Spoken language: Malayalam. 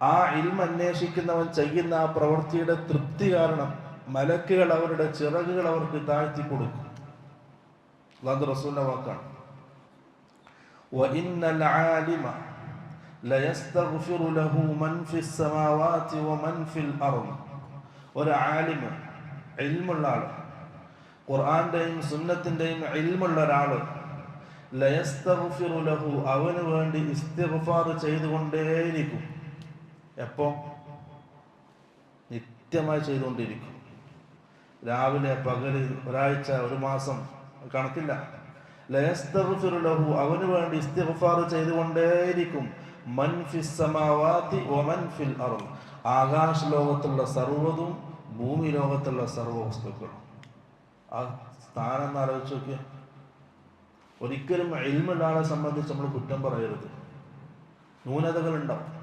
ആ ഇൽമ അന്വേഷിക്കുന്നവൻ ചെയ്യുന്ന ആ പ്രവൃത്തിയുടെ തൃപ്തി കാരണം മലക്കുകൾ അവരുടെ ചിറകുകൾ അവർക്ക് താഴ്ത്തി കൊടുക്കും. അല്ലാഹു റസൂലിന്റെ വാക്കാണ്. വഇന്നൽ ആലിമ ലയസ്തഗ്ഫിറു ലഹു മൻ ഫിസ് സമാവാതി വമൻ ഫിൽ അർദ്. ഒരു ആലിമ്, ഇൽമുള്ള ആള്, ഖുർആന്റെയും സുന്നത്തിന്റെയും ഇൽമുള്ള ഒരാള്, ലയസ്തഗ്ഫിറു ലഹു, അവന് വേണ്ടി ഇസ്തിഗ്ഫാർ ചെയ്തുകൊണ്ടേയിരിക്കും. എപ്പോ? നിത്യമായി ചെയ്തുകൊണ്ടിരിക്കും. രാവിലെ പകല്, ഒരാഴ്ച, ഒരു മാസം, കണക്കില്ല. ലയസ്തഗ്ഫിറു ലഹു, അവന് വേണ്ടി ഇസ്തിഗ്ഫാർ ചെയ്തുകൊണ്ടേയിരിക്കും. മൻ ഫിസ് സമാവാതി വമൻ ഫിൽ അർദ്, ആകാശ ലോകത്തുള്ള സർവ്വതും ഭൂമി ലോകത്തുള്ള സർവ്വ വസ്തുക്കളും. ആ സ്ഥാനം എന്ന് ആലോചിച്ച് നോക്കിയ. ഒരിക്കലും ഇൽമുള്ള ആളെ സംബന്ധിച്ച് നമ്മൾ കുറ്റം പറയരുത്. ന്യൂനതകൾ ഉണ്ടാവും.